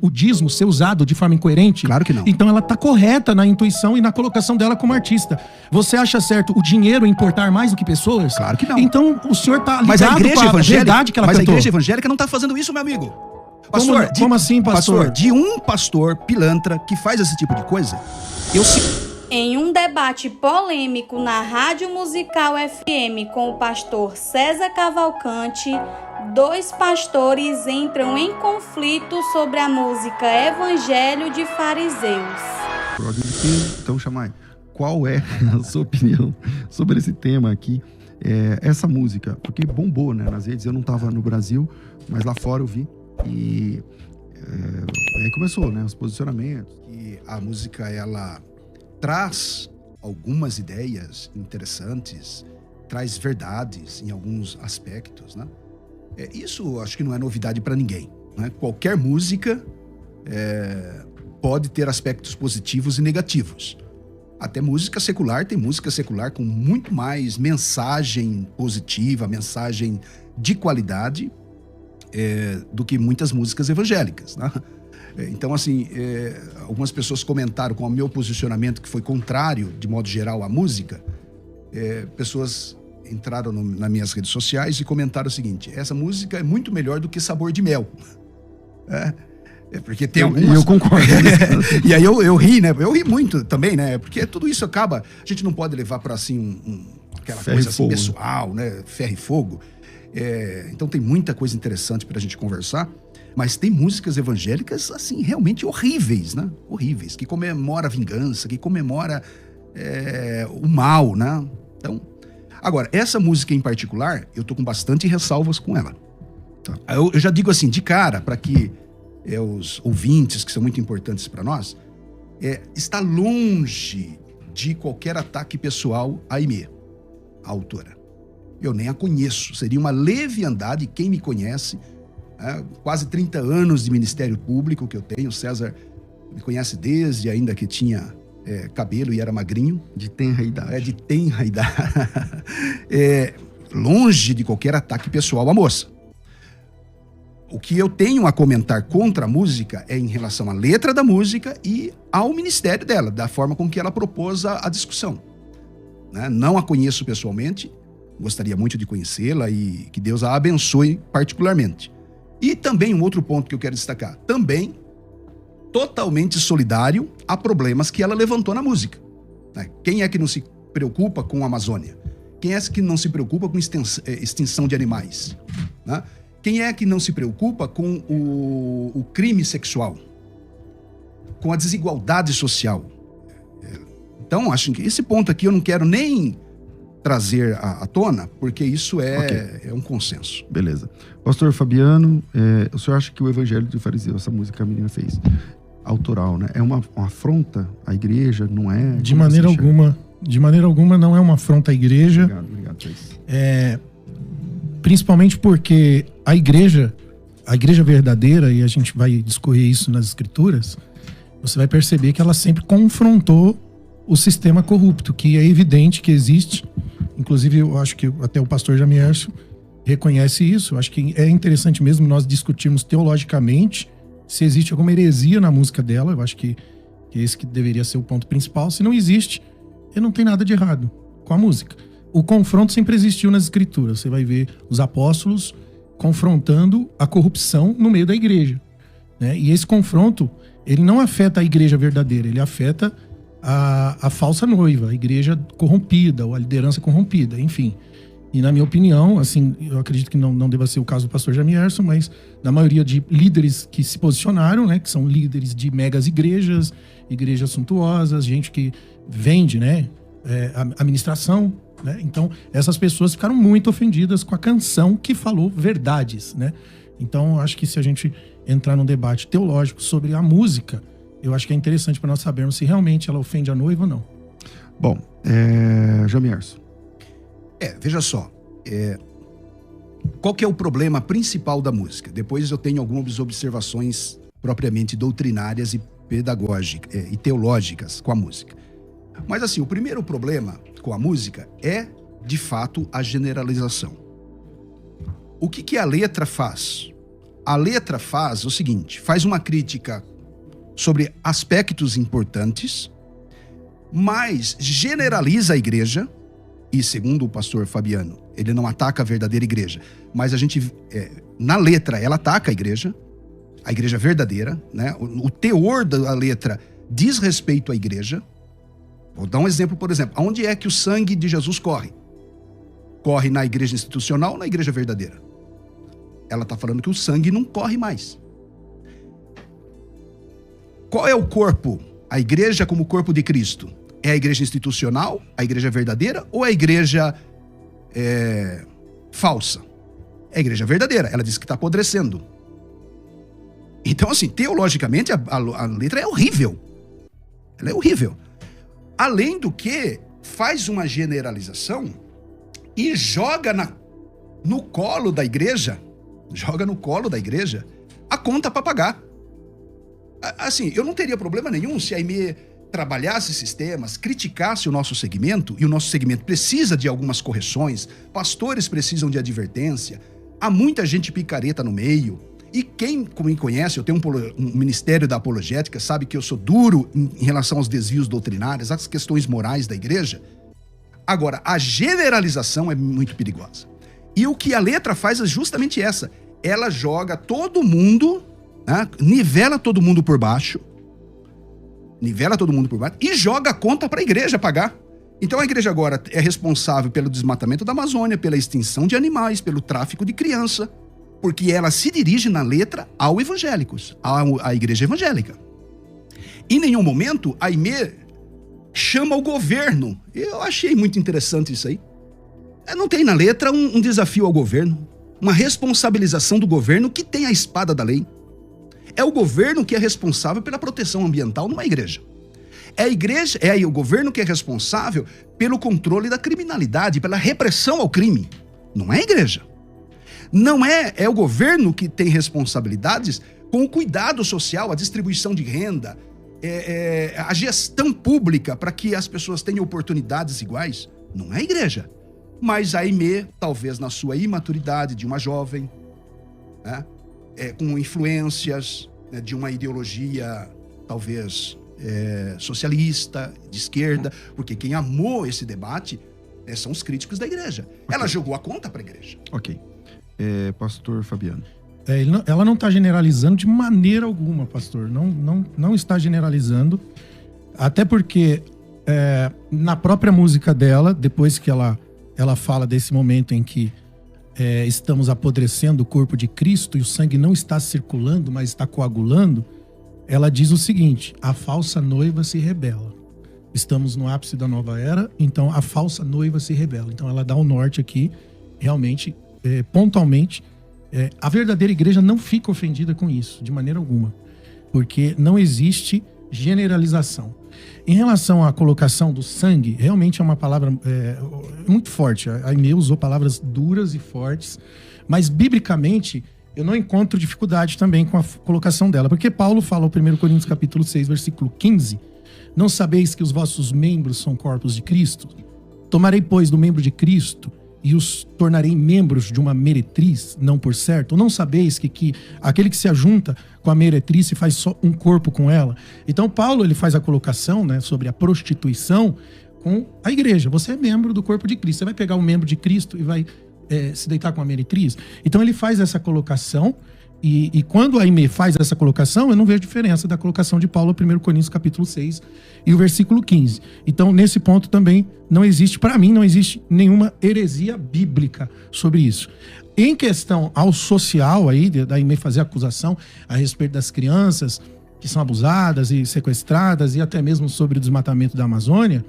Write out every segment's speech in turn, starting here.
o dízimo ser usado de forma incoerente? Claro que não. Então ela tá correta na intuição e na colocação dela como artista. Você acha certo o dinheiro importar mais do que pessoas? Claro que não. Então o senhor tá ligado Mas a igreja com a evangélica, verdade que ela mas cantou. a igreja evangélica não tá fazendo isso, meu amigo. Pastor, Como assim, pastor? De um pastor pilantra que faz esse tipo de coisa, Em um debate polêmico na Rádio Musical FM com o pastor César Cavalcante, 2 pastores entram em conflito sobre a música Evangelho de Fariseus. Então, Chamai, qual é a sua opinião sobre esse tema aqui? Essa música, porque bombou, né, nas redes. Eu não estava no Brasil, mas lá fora eu vi. E aí começou, né, os posicionamentos. E a música, ela traz algumas ideias interessantes, traz verdades em alguns aspectos, né? Isso acho que não é novidade para ninguém, né? Qualquer música pode ter aspectos positivos e negativos. Até música secular, tem música secular com muito mais mensagem positiva, mensagem de qualidade do que muitas músicas evangélicas, né? Então, assim, algumas pessoas comentaram com o meu posicionamento, que foi contrário, de modo geral, à música. Pessoas entraram nas minhas redes sociais e comentaram o seguinte: essa música é muito melhor do que Sabor de Mel. Porque tem algumas... Eu concordo. E aí eu ri, né? Eu ri muito também, né? Porque tudo isso acaba... A gente não pode levar para, assim, aquela ferro coisa e assim, fogo, pessoal, né? Ferro e fogo. Então tem muita coisa interessante pra gente conversar. Mas tem músicas evangélicas, assim, realmente horríveis, né? Horríveis, que comemora a vingança, que comemora o mal, né? Então, agora, essa música em particular, eu tô com bastante ressalvas com ela. Tá? Eu já digo assim, de cara, para que os ouvintes, que são muito importantes para nós, está longe de qualquer ataque pessoal à Aimee, a autora. Eu nem a conheço, seria uma leviandade. Quem me conhece... quase 30 anos de Ministério Público que eu tenho. O César me conhece desde ainda que tinha cabelo e era magrinho. De tenra idade. De tenra idade. Longe de qualquer ataque pessoal à moça. O que eu tenho a comentar contra a música é em relação à letra da música e ao ministério dela, da forma com que ela propôs a discussão. Né? Não a conheço pessoalmente, gostaria muito de conhecê-la e que Deus a abençoe particularmente. E também um outro ponto que eu quero destacar, também totalmente solidário a problemas que ela levantou na música. Quem é que não se preocupa com a Amazônia? Quem é que não se preocupa com extinção de animais? Quem é que não se preocupa com o crime sexual? Com a desigualdade social? Então, acho que esse ponto aqui eu não quero nem trazer à tona, porque isso é um consenso. Beleza. Pastor Fabiano, o senhor acha que o Evangelho de Fariseu, essa música que a menina fez, autoral, né? É uma afronta à igreja, não é? De maneira alguma não é uma afronta à igreja. Obrigado, Thais. Principalmente porque a igreja verdadeira, e a gente vai discorrer isso nas escrituras, você vai perceber que ela sempre confrontou o sistema corrupto, que é evidente que existe. Inclusive, eu acho que até o pastor Jamierson reconhece isso. Eu acho que é interessante mesmo nós discutirmos teologicamente se existe alguma heresia na música dela. Eu acho que esse que deveria ser o ponto principal. Se não existe, não tem nada de errado com a música. O confronto sempre existiu nas escrituras. Você vai ver os apóstolos confrontando a corrupção no meio da igreja, né? E esse confronto, ele não afeta a igreja verdadeira, ele afeta a falsa noiva, a igreja corrompida, ou a liderança corrompida, enfim. E na minha opinião, assim, eu acredito que não deva ser o caso do pastor Jamierson, mas da maioria de líderes que se posicionaram, né, que são líderes de megas igrejas suntuosas, gente que vende, né, a ministração, né? Então, essas pessoas ficaram muito ofendidas com a canção que falou verdades, né? Então, acho que se a gente entrar num debate teológico sobre a música, eu acho que é interessante para nós sabermos se realmente ela ofende a noiva ou não. Bom, Jamierson. Veja só. Qual que é o problema principal da música? Depois eu tenho algumas observações propriamente doutrinárias e pedagógicas e teológicas com a música. Mas assim, o primeiro problema com a música é, de fato, a generalização. O que a letra faz? a letra faz o seguinte, faz uma crítica sobre aspectos importantes, mas generaliza a igreja, e segundo o pastor Fabiano, ele não ataca a verdadeira igreja, mas a gente, na letra, ela ataca a igreja verdadeira, né? O teor da letra diz respeito à igreja. Vou dar um exemplo, por exemplo, aonde é que o sangue de Jesus corre? Corre na igreja institucional ou na igreja verdadeira? Ela está falando que o sangue não corre mais. Qual é o corpo? A igreja como corpo de Cristo? É a igreja institucional, a igreja verdadeira ou a igreja falsa? É a igreja verdadeira. Ela diz que está apodrecendo. Então, assim, teologicamente, a letra é horrível. Ela é horrível. Além do que, faz uma generalização e joga no colo da igreja, a conta para pagar. Assim, eu não teria problema nenhum se a Aimee trabalhasse sistemas, criticasse o nosso segmento, e o nosso segmento precisa de algumas correções, pastores precisam de advertência, há muita gente picareta no meio, e quem me conhece, eu tenho um ministério da apologética, sabe que eu sou duro em relação aos desvios doutrinários, às questões morais da igreja. Agora, a generalização é muito perigosa. E o que a letra faz é justamente essa, ela joga todo mundo, né, nivela todo mundo por baixo, e joga a conta para a igreja pagar. Então a igreja agora é responsável pelo desmatamento da Amazônia, pela extinção de animais, pelo tráfico de criança, porque ela se dirige na letra aos evangélicos, à igreja evangélica. Em nenhum momento a Aimee chama o governo. Eu achei muito interessante isso aí. Não tem na letra um desafio ao governo, uma responsabilização do governo que tem a espada da lei. É o governo que é responsável pela proteção ambiental numa igreja. É o governo que é responsável pelo controle da criminalidade, pela repressão ao crime. Não é a igreja. Não é o governo que tem responsabilidades com o cuidado social, a distribuição de renda, a gestão pública para que as pessoas tenham oportunidades iguais. Não é a igreja. Mas a Aimee, talvez na sua imaturidade de uma jovem, né, com influências, né, de uma ideologia talvez socialista, de esquerda, porque quem amou esse debate são os críticos da igreja. Okay. Ela jogou a conta para a igreja. Ok. Pastor Fabiano. Ela não está generalizando de maneira alguma, pastor. Não está generalizando. Até porque na própria música dela, depois que ela fala desse momento em que estamos apodrecendo o corpo de Cristo e o sangue não está circulando, mas está coagulando, ela diz o seguinte: a falsa noiva se rebela. Estamos no ápice da nova era, então a falsa noiva se rebela. Então ela dá o norte aqui, realmente, pontualmente. A verdadeira igreja não fica ofendida com isso, de maneira alguma, porque não existe generalização. Em relação à colocação do sangue, realmente é uma palavra muito forte. A Aimee usou palavras duras e fortes, mas biblicamente eu não encontro dificuldade também com a colocação dela, porque Paulo fala no 1 Coríntios capítulo 6, versículo 15, não sabeis que os vossos membros são corpos de Cristo? Tomarei, pois, do membro de Cristo e os tornarei membros de uma meretriz, não por certo? Ou não sabeis que aquele que se ajunta com a meretriz se faz só um corpo com ela? Então Paulo, ele faz a colocação, né, sobre a prostituição com a igreja. Você é membro do corpo de Cristo. Você vai pegar o membro de Cristo e vai se deitar com a meretriz? Então ele faz essa colocação e quando a Aimee faz essa colocação, eu não vejo diferença da colocação de Paulo no 1 Coríntios capítulo 6 e o versículo 15. Então, nesse ponto também não existe, para mim, não existe nenhuma heresia bíblica sobre isso. Em questão ao social aí, da Aimee fazer acusação a respeito das crianças que são abusadas e sequestradas e até mesmo sobre o desmatamento da Amazônia,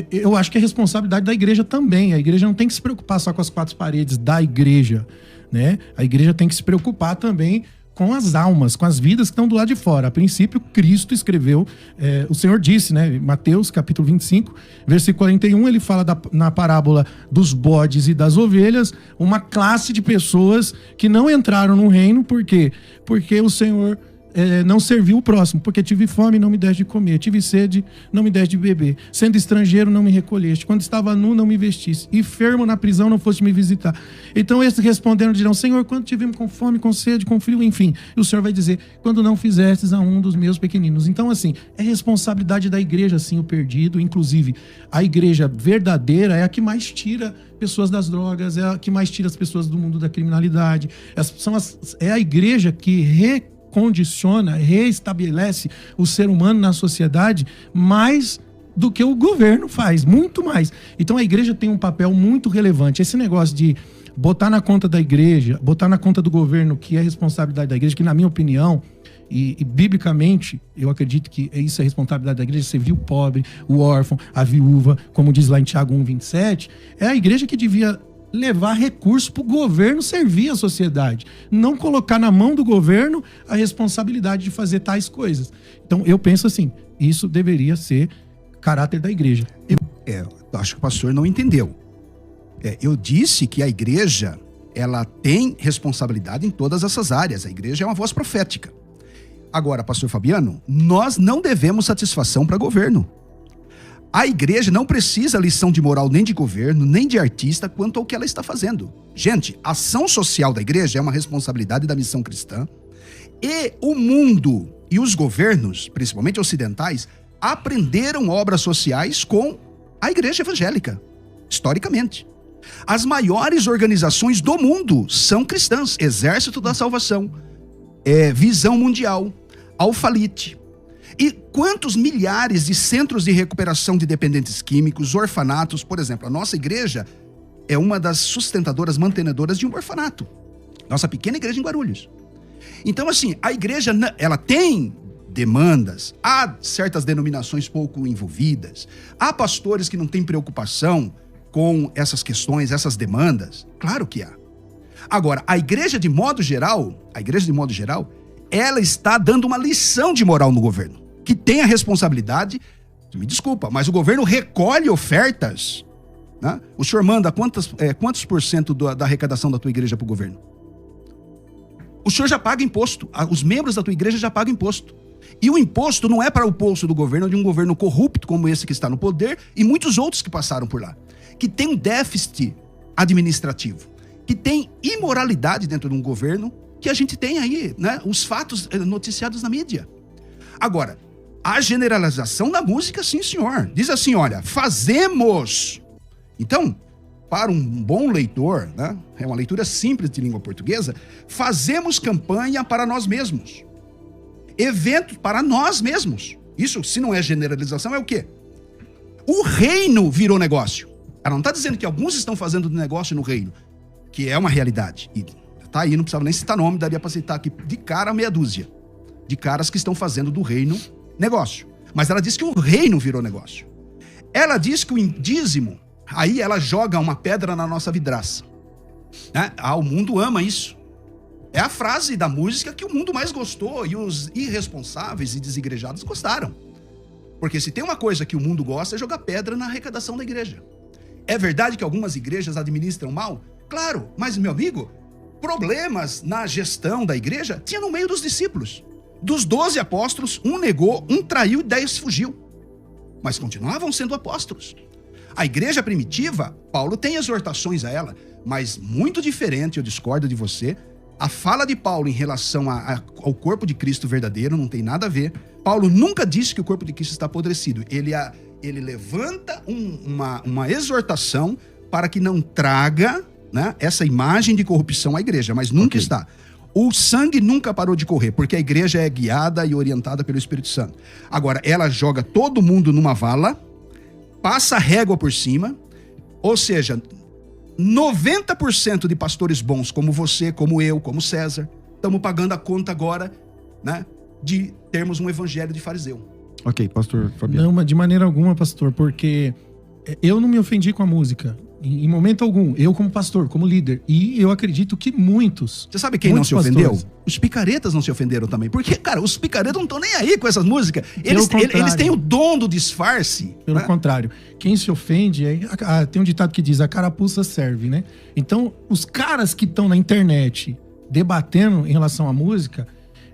eu acho que é responsabilidade da igreja também. A igreja não tem que se preocupar só com as quatro paredes da igreja, né? A igreja tem que se preocupar também com as almas, com as vidas que estão do lado de fora. A princípio, Cristo escreveu, o Senhor disse, né? Mateus capítulo 25, versículo 41, ele fala na parábola dos bodes e das ovelhas, uma classe de pessoas que não entraram no reino, por quê? Porque o Senhor não serviu o próximo, porque tive fome, não me deste de comer, tive sede, não me deste de beber, sendo estrangeiro, não me recolheste, quando estava nu, não me vestiste, enfermo na prisão, não foste me visitar. Então esses responderam, dirão, Senhor, quando tivemos com fome, com sede, com frio, enfim. E o Senhor vai dizer, quando não fizestes a um dos meus pequeninos. Então assim, é responsabilidade da igreja, sim, o perdido. Inclusive, a igreja verdadeira é a que mais tira pessoas das drogas, é a que mais tira as pessoas do mundo da criminalidade. É a igreja que recondiciona, reestabelece o ser humano na sociedade mais do que o governo faz, muito mais. Então a igreja tem um papel muito relevante. Esse negócio de botar na conta da igreja, botar na conta do governo, que é responsabilidade da igreja, que na minha opinião, e biblicamente, eu acredito que isso é responsabilidade da igreja, servir o pobre, o órfão, a viúva, como diz lá em Tiago 1,27, é a igreja que devia levar recursos para o governo servir a sociedade, não colocar na mão do governo a responsabilidade de fazer tais coisas. Então eu penso assim, isso deveria ser caráter da igreja. Eu acho que o pastor não entendeu. Eu disse que a igreja, ela tem responsabilidade em todas essas áreas. A igreja é uma voz profética. Agora, pastor Fabiano, nós não devemos satisfação para governo. A igreja não precisa lição de moral nem de governo, nem de artista quanto ao que ela está fazendo. Gente, a ação social da igreja é uma responsabilidade da missão cristã. E o mundo e os governos, principalmente ocidentais, aprenderam obras sociais com a igreja evangélica, historicamente. As maiores organizações do mundo são cristãs. Exército da Salvação, Visão Mundial, Alphalite. E quantos milhares de centros de recuperação de dependentes químicos, orfanatos, por exemplo, a nossa igreja é uma das sustentadoras, mantenedoras de um orfanato. Nossa pequena igreja em Guarulhos. Então, assim, a igreja, ela tem demandas, há certas denominações pouco envolvidas, há pastores que não têm preocupação com essas questões, essas demandas. Claro que há. Agora, a igreja de modo geral, ela está dando uma lição de moral no governo, que tem a responsabilidade, me desculpa, mas o governo recolhe ofertas, né? O senhor manda quantos por cento da arrecadação da tua igreja para o governo? O senhor já paga imposto, os membros da tua igreja já pagam imposto. E o imposto não é para o bolso do governo, de um governo corrupto como esse que está no poder e muitos outros que passaram por lá, que tem um déficit administrativo, que tem imoralidade dentro de um governo, que a gente tem aí, né, os fatos noticiados na mídia. Agora, a generalização da música, sim, senhor. Diz assim, olha, fazemos. Então, para um bom leitor, né, é uma leitura simples de língua portuguesa, fazemos campanha para nós mesmos. Eventos para nós mesmos. Isso, se não é generalização, é o quê? O reino virou negócio. Ela não está dizendo que alguns estão fazendo negócio no reino, que é uma realidade. E tá aí, não precisava nem citar nome, daria para citar aqui de cara meia dúzia de caras que estão fazendo do reino negócio. Mas ela diz que o reino virou negócio. Ela diz que o dízimo, aí ela joga uma pedra na nossa vidraça. Né? O mundo ama isso. É a frase da música que o mundo mais gostou e os irresponsáveis e desigrejados gostaram. Porque se tem uma coisa que o mundo gosta é jogar pedra na arrecadação da igreja. É verdade que algumas igrejas administram mal? Claro, mas, meu amigo, problemas na gestão da igreja tinha no meio dos discípulos. Dos 12 apóstolos, um negou, um traiu e 10 fugiu. Mas continuavam sendo apóstolos. A igreja primitiva, Paulo tem exortações a ela, mas muito diferente, eu discordo de você. A fala de Paulo em relação ao corpo de Cristo verdadeiro não tem nada a ver. Paulo nunca disse que o corpo de Cristo está apodrecido. Ele levanta uma exortação para que não traga, né, essa imagem de corrupção à igreja, mas nunca está. O sangue nunca parou de correr, porque a igreja é guiada e orientada pelo Espírito Santo. Agora, ela joga todo mundo numa vala, passa a régua por cima, ou seja, 90% de pastores bons, como você, como eu, como César, estamos pagando a conta agora, né, de termos um evangelho de fariseu. Ok, pastor Fabiano. Não, de maneira alguma, pastor, porque eu não me ofendi com a música. Em momento algum, eu como pastor, como líder, e eu acredito que muitos... Você sabe quem não se ofendeu? pastores. Os picaretas não se ofenderam também, porque, cara, os picaretas não estão nem aí com essas músicas, eles têm o dom do disfarce. Pelo né? contrário, quem se ofende, tem um ditado que diz, a carapuça serve, né? Então, os caras que estão na internet debatendo em relação à música,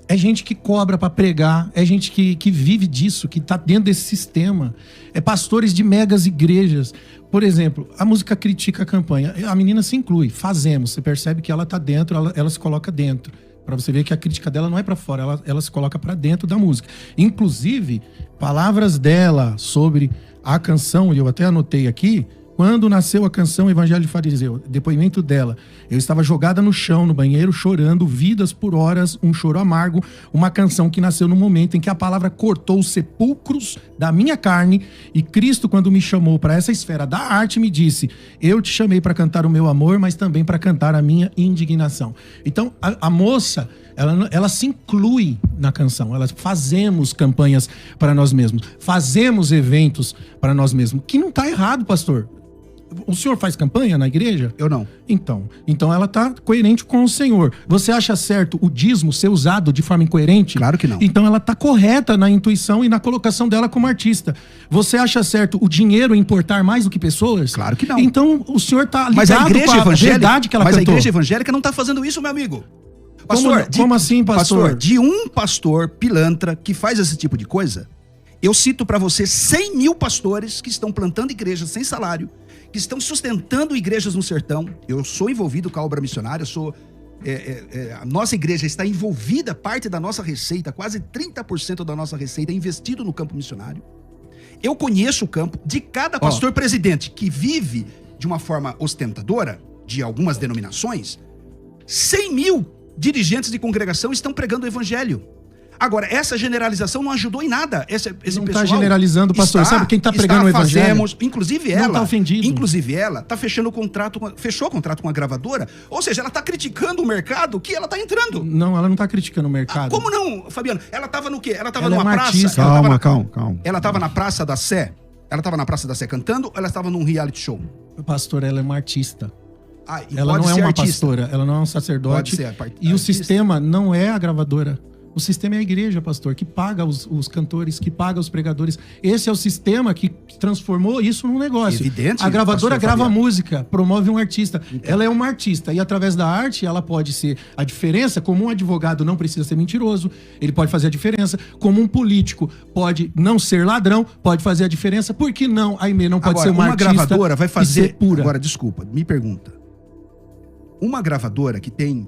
É gente que cobra pra pregar, é gente que vive disso, que tá dentro desse sistema. É pastores de megas igrejas. Por exemplo, a música critica a campanha. A menina se inclui, fazemos. Você percebe que ela tá dentro, ela se coloca dentro. Pra você ver que a crítica dela não é pra fora, ela se coloca pra dentro da música. Inclusive, palavras dela sobre a canção, e eu até anotei aqui, quando nasceu a canção Evangelho de Fariseu, depoimento dela, eu estava jogada no chão, no banheiro, chorando, vidas por horas, um choro amargo, uma canção que nasceu no momento em que a palavra cortou os sepulcros da minha carne, e Cristo, quando me chamou para essa esfera da arte, me disse, eu te chamei para cantar o meu amor, mas também para cantar a minha indignação. Então, a moça, ela se inclui na canção, fazemos campanhas para nós mesmos, fazemos eventos para nós mesmos, que não está errado, pastor. O senhor faz campanha na igreja? Eu não. Então ela tá coerente com o Senhor. Você acha certo o dízimo ser usado de forma incoerente? Claro que não. Então ela tá correta na intuição e na colocação dela como artista. Você acha certo o dinheiro importar mais do que pessoas? Claro que não. Então o senhor tá ligado mas a igreja com a evangélica, verdade que ela mas cantou. a igreja evangélica não tá fazendo isso, meu amigo. Pastor, Como assim, pastor? De um pastor pilantra que faz esse tipo de coisa, eu cito pra você 100 mil pastores que estão plantando igrejas sem salário, que estão sustentando igrejas no sertão. Eu sou envolvido com a obra missionária, a nossa igreja está envolvida, parte da nossa receita, quase 30% da nossa receita é investido no campo missionário. Eu conheço o campo de cada pastor presidente que vive de uma forma ostentadora, de algumas denominações. 100 mil dirigentes de congregação estão pregando o evangelho. Agora, essa generalização não ajudou em nada. Esse não pessoal está generalizando, pastor. Sabe quem está pregando o evangelho? Inclusive não ela. Tá ofendido. Inclusive ela está fechou contrato com a gravadora. Ou seja, ela está criticando o mercado que ela está entrando. Não, ela não está criticando o mercado. Como não, Fabiano? Ela estava no quê? Ela estava Ela numa é uma praça. artista. Calma. Ela estava na Praça da Sé. Ela estava na Praça da Sé cantando ou ela estava num reality show? Pastor, ela é uma artista. E ela não é uma artista. pastora, ela não é um sacerdote. Pode ser e o sistema não é a gravadora. O sistema é a igreja, pastor, que paga os cantores, que paga os pregadores. Esse é o sistema que transformou isso num negócio. Evidente, a gravadora grava Fabiano. música, promove um artista. Então. Ela é uma artista e através da arte ela pode ser a diferença. Como um advogado não precisa ser mentiroso, ele pode fazer a diferença. Como um político pode não ser ladrão, pode fazer a diferença. Por que não? A Aimee não pode ser uma artista gravadora vai fazer e ser pura. Agora, desculpa, me pergunta. Uma gravadora que tem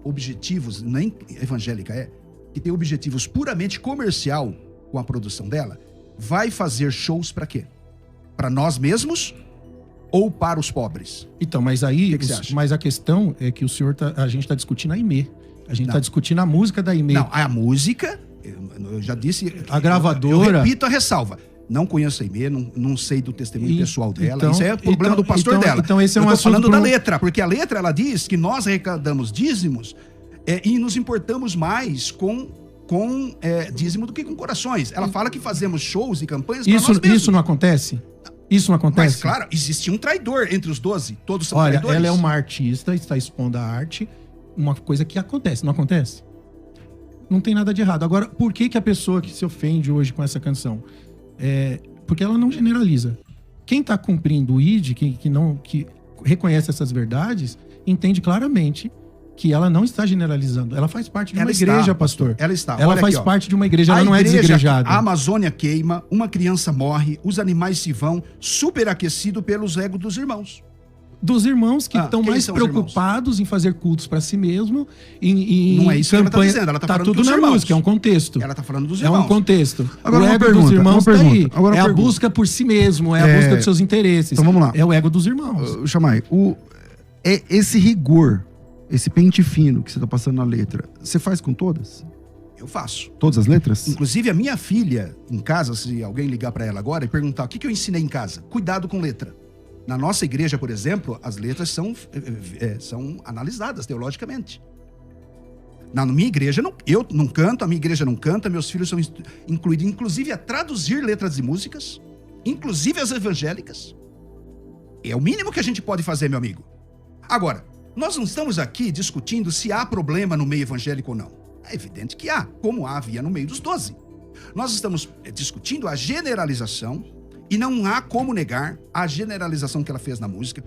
objetivos, nem evangélica que tem objetivos puramente comercial com a produção dela, vai fazer shows para quê? Para nós mesmos ou para os pobres? Então, mas aí, que você acha? Mas a questão é que a gente tá discutindo a Aimee. A gente tá discutindo a música da Aimee. Não, a música, eu já disse... A gravadora... Eu repito a ressalva. Não conheço a Aimee, não sei do testemunho pessoal dela. Isso é problema do pastor dela. Então esse é um eu tô assunto falando da letra, porque a letra, ela diz que nós arrecadamos dízimos e nos importamos mais com dízimo do que com corações. Ela fala que fazemos shows e campanhas para nós mesmos. Isso não acontece? Isso não acontece? Mas, claro, existe um traidor entre os 12. Todos são traidores. traidores. Ela é uma artista, está expondo a arte, uma coisa que acontece, não acontece? Não tem nada de errado. Agora, por que a pessoa que se ofende hoje com essa canção? Porque ela não generaliza. Quem está cumprindo o ID, que reconhece essas verdades, entende claramente que ela não está generalizando. Ela faz parte de uma igreja, pastor. Ela está. Ela faz parte de uma igreja, ela não é desigrejada. A Amazônia queima, uma criança morre, os animais se vão, superaquecido pelos egos dos irmãos. Dos irmãos que estão mais preocupados em fazer cultos para si mesmo. Não é isso que ela está dizendo. Ela está falando tudo dos na irmãos. Música, é um contexto. Ela está falando dos irmãos. É um contexto. Agora, o ego dos irmãos está aí. É a busca por si mesmo, é a busca dos seus interesses. Então vamos lá. É o ego dos irmãos. Chamai, esse rigor, esse pente fino que você está passando na letra, você faz com todas? Eu faço. Todas as letras? Inclusive a minha filha, em casa, se alguém ligar para ela agora e perguntar o que eu ensinei em casa, cuidado com letra. Na nossa igreja, por exemplo, as letras são analisadas teologicamente. Na minha igreja, eu não canto, a minha igreja não canta, meus filhos são incluídos, inclusive, a traduzir letras de músicas, inclusive as evangélicas. É o mínimo que a gente pode fazer, meu amigo. Agora, nós não estamos aqui discutindo se há problema no meio evangélico ou não. É evidente que há, como havia no meio dos 12. Nós estamos discutindo a generalização. E não há como negar a generalização que ela fez na música.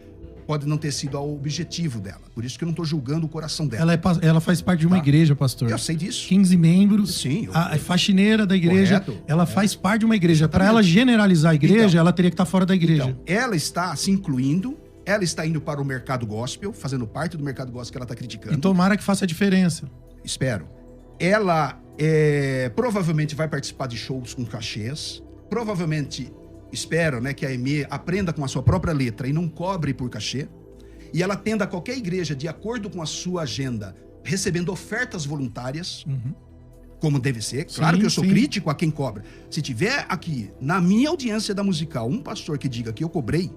Pode não ter sido o objetivo dela. Por isso que eu não estou julgando o coração dela. Ela faz parte de uma igreja, pastor. Eu sei disso. 15 membros. Sim. A faxineira da igreja. Correto. Ela faz parte de uma igreja. Para Exatamente. ela generalizar a igreja, Então, ela teria que estar fora da igreja. Então, ela está se incluindo, ela está indo para o mercado gospel, fazendo parte do mercado gospel que ela está criticando. E tomara que faça a diferença. Espero. Ela provavelmente vai participar de shows com cachês. Provavelmente, espero, né, que a Aimee aprenda com a sua própria letra e não cobre por cachê. E ela atenda a qualquer igreja de acordo com a sua agenda, recebendo ofertas voluntárias, como deve ser. Claro Sim, que eu sou sim. crítico a quem cobra. Se tiver aqui, na minha audiência da musical, um pastor que diga que eu cobrei,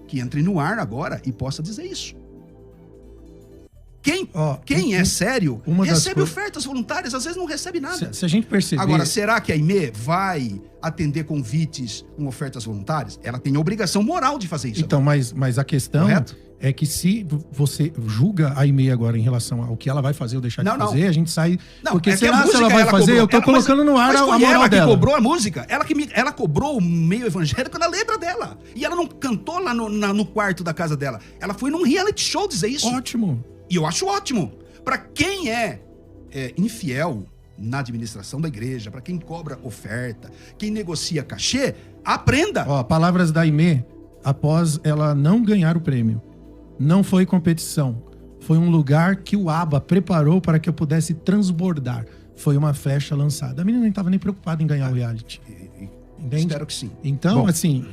que entre no ar agora e possa dizer isso. Quem é sério recebe ofertas voluntárias, às vezes não recebe nada. Se a gente perceber... Agora, será que a Aimee vai atender convites com ofertas voluntárias? Ela tem a obrigação moral de fazer isso. Então, mas a questão Correto? é que se você julga a Aimee agora em relação ao que ela vai fazer ou deixar de fazer, a gente sai... Não, porque é que será a que ela música vai ela fazer? cobrou. Eu tô colocando no ar mas a foi moral ela dela. que cobrou a música. Ela cobrou o meio evangélico na letra dela. E ela não cantou lá no quarto da casa dela. Ela foi num reality show dizer isso. Ótimo. E eu acho ótimo. Para quem é infiel na administração da igreja, para quem cobra oferta, quem negocia cachê, aprenda. Palavras da Aimee, após ela não ganhar o prêmio. Não foi competição. Foi um lugar que o ABBA preparou para que eu pudesse transbordar. Foi uma flecha lançada. A menina não estava nem preocupada em ganhar o reality. Entende? Espero que sim. Então, Bom, assim,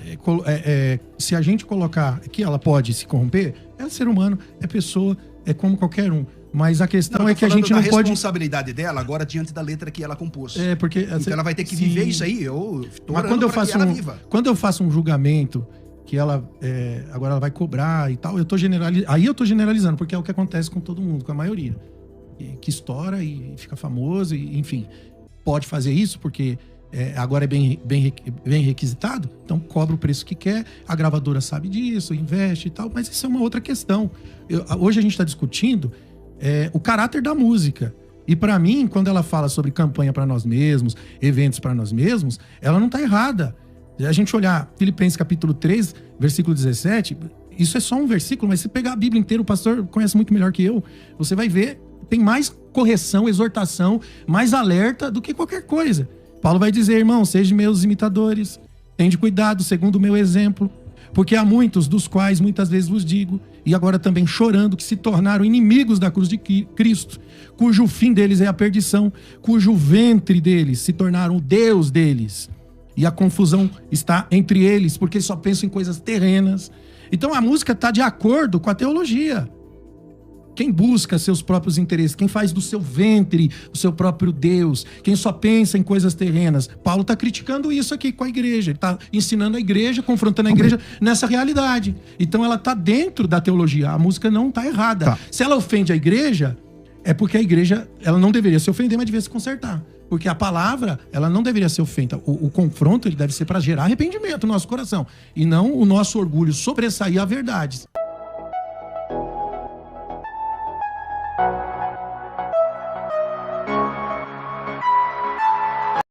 se a gente colocar que ela pode se corromper, é ser humano, é pessoa, é como qualquer um. Mas a questão é que a gente não pode... a responsabilidade dela agora diante da letra que ela compôs. Porque... Então ela vai ter que sim. viver isso aí. Eu tô Mas quando eu ela faço um julgamento que ela agora ela vai cobrar e tal, aí eu tô generalizando, porque é o que acontece com todo mundo, com a maioria. Que estoura e fica famoso, e, enfim. Pode fazer isso porque agora é bem requisitado, então cobra o preço que quer, a gravadora sabe disso, investe e tal, mas isso é uma outra questão. Hoje a gente está discutindo o caráter da música. E para mim, quando ela fala sobre campanha para nós mesmos, eventos para nós mesmos, ela não tá errada. A gente olhar Filipenses capítulo 3, versículo 17, isso é só um versículo, mas se pegar a Bíblia inteira, o pastor conhece muito melhor que eu, você vai ver, tem mais correção, exortação, mais alerta do que qualquer coisa. Paulo vai dizer, irmão, sejam meus imitadores, tende cuidado, segundo o meu exemplo, porque há muitos dos quais muitas vezes vos digo, e agora também chorando, que se tornaram inimigos da cruz de Cristo, cujo fim deles é a perdição, cujo ventre deles se tornaram o Deus deles. E a confusão está entre eles, porque eles só pensam em coisas terrenas. Então a música está de acordo com a teologia. Quem busca seus próprios interesses, quem faz do seu ventre o seu próprio Deus, quem só pensa em coisas terrenas. Paulo está criticando isso aqui com a igreja. Ele está ensinando a igreja, confrontando a igreja nessa realidade. Então ela está dentro da teologia. A música não está errada. Tá. Se ela ofende a igreja, é porque a igreja ela não deveria se ofender, mas deveria se consertar. Porque a palavra, ela não deveria ser ofensa. O confronto, ele deve ser para gerar arrependimento no nosso coração. E não o nosso orgulho sobressair a verdade.